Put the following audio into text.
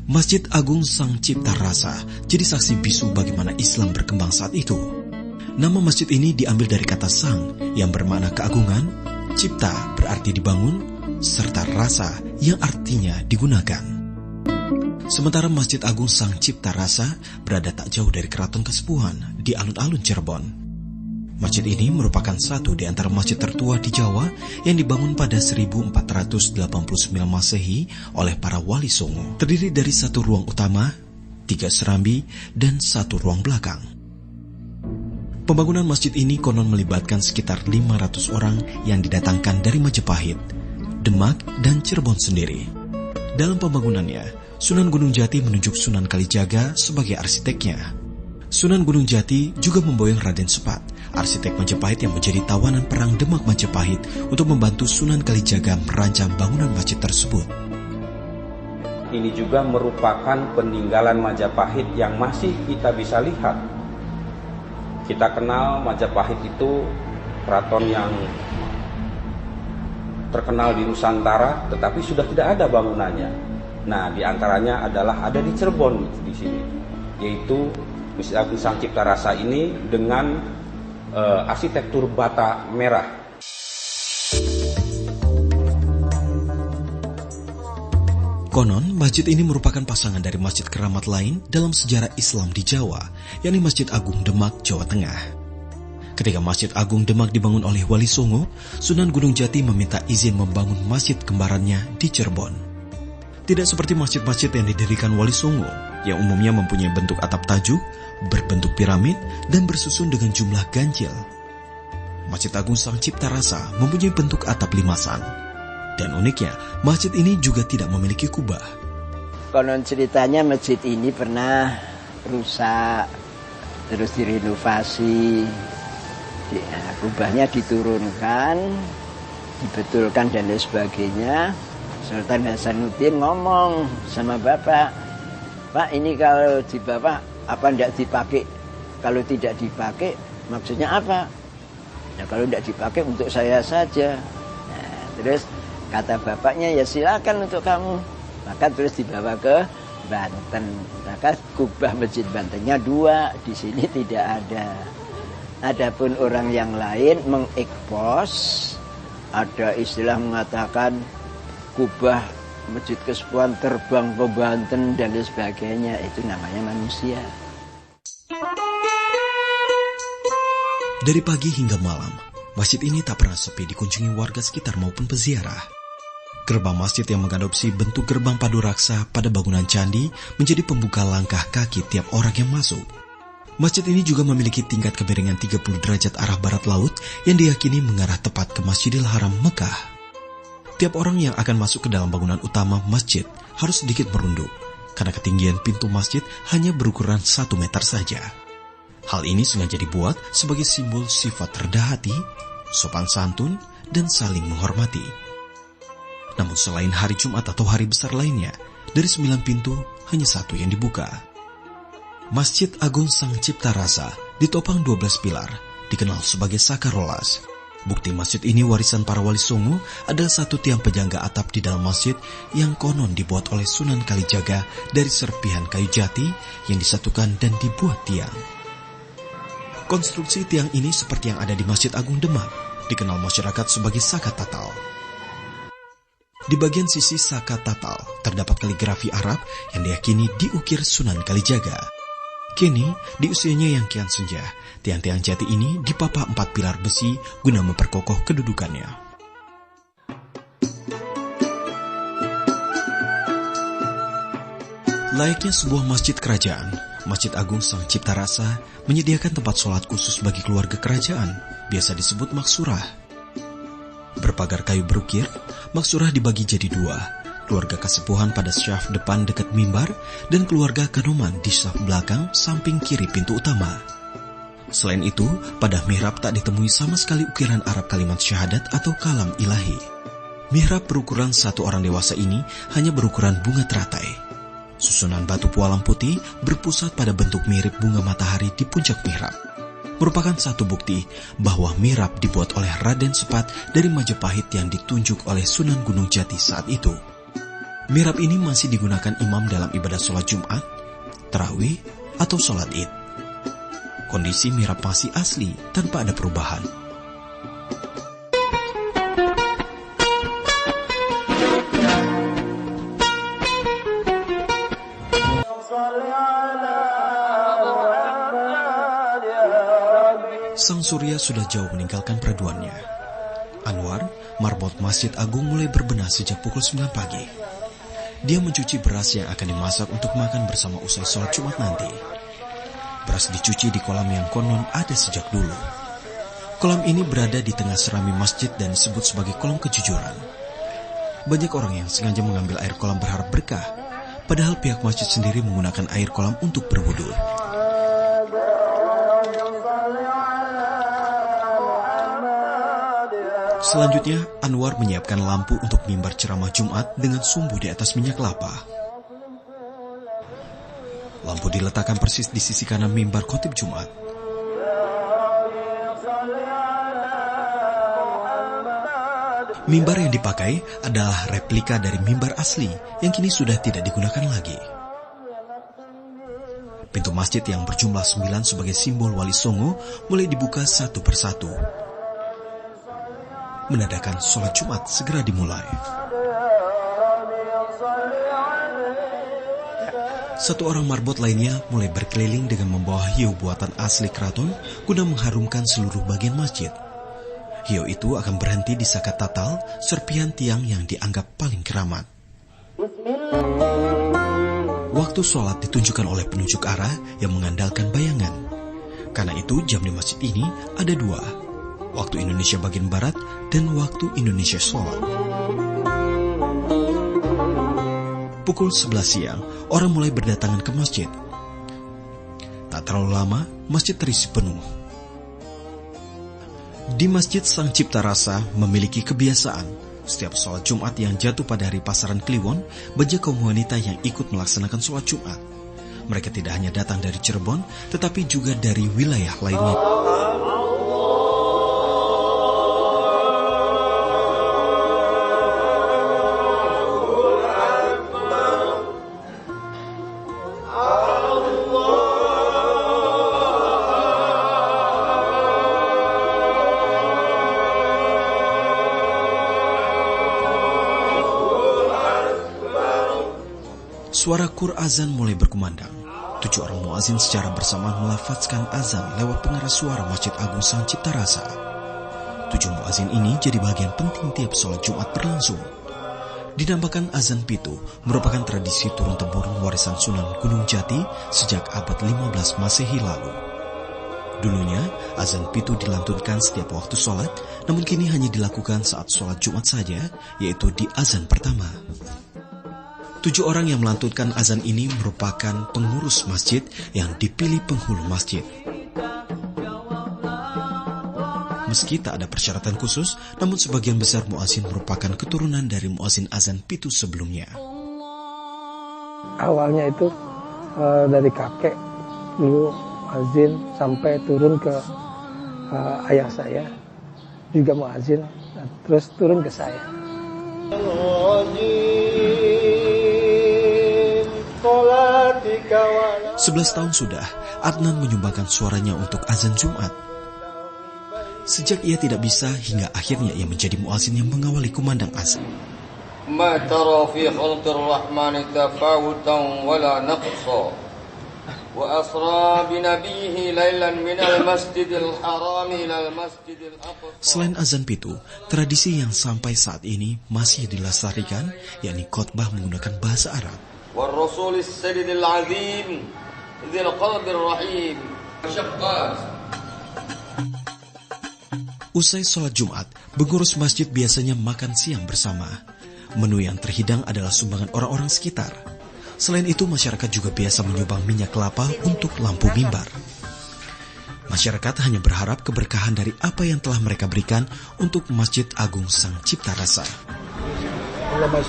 Masjid Agung Sang Cipta Rasa jadi saksi bisu bagaimana Islam berkembang saat itu. Nama masjid ini diambil dari kata sang yang bermakna keagungan, cipta berarti dibangun, serta rasa yang artinya digunakan. Sementara Masjid Agung Sang Cipta Rasa berada tak jauh dari Keraton Kasepuhan di alun-alun Cirebon. Masjid ini merupakan satu di antara masjid tertua di Jawa yang dibangun pada 1489 Masehi oleh para wali Songo. Terdiri dari satu ruang utama, 3 serambi, dan satu ruang belakang. Pembangunan masjid ini konon melibatkan sekitar 500 orang yang didatangkan dari Majapahit, Demak, dan Cirebon sendiri. Dalam pembangunannya, Sunan Gunung Jati menunjuk Sunan Kalijaga sebagai arsiteknya. Sunan Gunung Jati juga memboyong Raden Sepat, arsitek Majapahit yang menjadi tawanan perang Demak Majapahit untuk membantu Sunan Kalijaga merancang bangunan masjid tersebut. Ini juga merupakan peninggalan Majapahit yang masih kita bisa lihat. Kita kenal Majapahit itu keraton yang terkenal di Nusantara, tetapi sudah tidak ada bangunannya. Nah, diantaranya adalah ada di Cirebon di sini, yaitu Masjid Agung Sang Cipta Rasa ini dengan arsitektur bata merah. Konon, masjid ini merupakan pasangan dari masjid keramat lain dalam sejarah Islam di Jawa, yakni Masjid Agung Demak, Jawa Tengah. Ketika Masjid Agung Demak dibangun oleh Wali Songo, Sunan Gunung Jati meminta izin membangun masjid kembarannya di Cirebon. Tidak seperti masjid-masjid yang didirikan Wali Songo, yang umumnya mempunyai bentuk atap tajuk, berbentuk piramid, dan bersusun dengan jumlah ganjil. Masjid Agung Sang Cipta Rasa mempunyai bentuk atap limasan. Dan uniknya, masjid ini juga tidak memiliki kubah. Konon ceritanya masjid ini pernah rusak, terus direnovasi, kubahnya diturunkan, dibetulkan dan lain sebagainya. Sultan Hasanuddin ngomong sama Bapak, Pak, ini kalau di Bapak apa tidak dipakai? Kalau tidak dipakai, maksudnya apa? Ya kalau tidak dipakai untuk saya saja. Nah, terus kata bapaknya, ya silakan untuk kamu. Maka terus dibawa ke Banten. Maka kubah Masjid Bantennya 2, di sini tidak ada. Adapun orang yang lain mengekspos, ada istilah mengatakan kubah Masjid Kasepuhan terbang ke Banten dan lain sebagainya. Itu namanya manusia. Dari pagi hingga malam, masjid ini tak pernah sepi dikunjungi warga sekitar maupun peziarah. Gerbang masjid yang mengadopsi bentuk gerbang padu raksa pada bangunan candi menjadi pembuka langkah kaki tiap orang yang masuk. Masjid ini juga memiliki tingkat kemiringan 30 derajat arah barat laut yang diyakini mengarah tepat ke Masjidil Haram Mekah. Tiap orang yang akan masuk ke dalam bangunan utama masjid harus sedikit merunduk, karena ketinggian pintu masjid hanya berukuran 1 meter saja. Hal ini sengaja dibuat sebagai simbol sifat rendah hati, sopan santun, dan saling menghormati. Namun selain hari Jumat atau hari besar lainnya, dari 9 pintu hanya 1 yang dibuka. Masjid Agung Sang Cipta Rasa ditopang 12 pilar, dikenal sebagai Sakarolas. Bukti masjid ini warisan para wali Songo adalah satu tiang penyangga atap di dalam masjid yang konon dibuat oleh Sunan Kalijaga dari serpihan kayu jati yang disatukan dan dibuat tiang. Konstruksi tiang ini seperti yang ada di Masjid Agung Demak, dikenal masyarakat sebagai Saka Tatal. Di bagian sisi Saka Tatal terdapat kaligrafi Arab yang diyakini diukir Sunan Kalijaga. Kini, di usianya yang kian senja, tiang-tiang jati ini dipapa 4 pilar besi guna memperkokoh kedudukannya. Layaknya sebuah masjid kerajaan, Masjid Agung Sang Cipta Rasa menyediakan tempat sholat khusus bagi keluarga kerajaan, biasa disebut maksurah. Berpagar kayu berukir, maksurah dibagi jadi 2. Keluarga Kasepuhan pada syaf depan dekat mimbar, dan keluarga Kanoman di syaf belakang samping kiri pintu utama. Selain itu, pada mihrab tak ditemui sama sekali ukiran Arab kalimat syahadat atau kalam ilahi. Mihrab berukuran 1 orang dewasa ini hanya berukuran bunga teratai. Susunan batu pualam putih berpusat pada bentuk mirip bunga matahari di puncak mihrab. Merupakan satu bukti bahwa mihrab dibuat oleh Raden Sepat dari Majapahit yang ditunjuk oleh Sunan Gunung Jati saat itu. Mihrab ini masih digunakan imam dalam ibadah sholat Jumat, tarawih, atau sholat Id. Kondisi mihrab masih asli tanpa ada perubahan. Sang surya sudah jauh meninggalkan peraduannya. Anwar, marbot Masjid Agung mulai berbenah sejak pukul 9 pagi. Dia mencuci beras yang akan dimasak untuk makan bersama usai sholat Jumat nanti. Beras dicuci di kolam yang konon ada sejak dulu. Kolam ini berada di tengah serami masjid dan disebut sebagai kolam kejujuran. Banyak orang yang sengaja mengambil air kolam berharap berkah, padahal pihak masjid sendiri menggunakan air kolam untuk berwudu. Selanjutnya, Anwar menyiapkan lampu untuk mimbar ceramah Jumat dengan sumbu di atas minyak kelapa. Lampu diletakkan persis di sisi kanan mimbar khotib Jumat. Mimbar yang dipakai adalah replika dari mimbar asli yang kini sudah tidak digunakan lagi. Pintu masjid yang berjumlah 9 sebagai simbol Wali Songo mulai dibuka satu persatu. Menandakan sholat Jumat segera dimulai. Satu orang marbot lainnya mulai berkeliling dengan membawa hiu buatan asli keraton guna mengharumkan seluruh bagian masjid. Hiu itu akan berhenti di sakat tatal, serpihan tiang yang dianggap paling keramat. Waktu sholat ditunjukkan oleh penunjuk arah yang mengandalkan bayangan. Karena itu jam di masjid ini ada 2. Waktu Indonesia bagian Barat dan waktu Indonesia sholat. Pukul 11 siang, orang mulai berdatangan ke masjid. Tak terlalu lama, masjid terisi penuh. Di Masjid Sang Cipta Rasa memiliki kebiasaan, setiap sholat Jumat yang jatuh pada hari Pasaran Kliwon, banyak kaum wanita yang ikut melaksanakan sholat Jumat. Mereka tidak hanya datang dari Cirebon, tetapi juga dari wilayah lainnya. Suara kur azan mulai berkumandang. 7 orang muazin secara bersamaan melafazkan azan lewat pengeras suara Masjid Agung Sang Cipta Rasa. 7 muazin ini jadi bagian penting tiap sholat Jumat berlangsung. Dinamakan azan pitu merupakan tradisi turun-temurun warisan Sunan Gunung Jati sejak abad 15 Masehi lalu. Dulunya, azan pitu dilantunkan setiap waktu sholat, namun kini hanya dilakukan saat sholat Jumat saja, yaitu di azan pertama. 7 orang yang melantunkan azan ini merupakan pengurus masjid yang dipilih penghulu masjid. Meski tak ada persyaratan khusus, namun sebagian besar muazin merupakan keturunan dari muazin azan pitu sebelumnya. Awalnya itu dari kakek dulu muazin sampai turun ke ayah saya juga muazin, terus turun ke saya. 11 tahun sudah, Adnan menyumbangkan suaranya untuk azan Jumat. Sejak ia tidak bisa, hingga akhirnya ia menjadi muazin yang mengawali kumandang azan. Ma tara fi khalqir rahmani tafawutan wala naqsa. Wa asra bi nabiyhi lailan minal masjidil haram ilal masjidil aqsa. Selain azan pitu, tradisi yang sampai saat ini masih dilestarikan, yakni khotbah menggunakan bahasa Arab. والرسول السيد العظيم ذي القلب الرحيم شقات. Usai sholat Jumat, pengurus masjid biasanya makan siang bersama. Menu yang terhidang adalah sumbangan orang-orang sekitar. Selain itu, masyarakat juga biasa menyumbang minyak kelapa untuk lampu mimbar. Masyarakat hanya berharap keberkahan dari apa yang telah mereka berikan untuk Masjid Agung Sang Cipta Rasa. Allahumma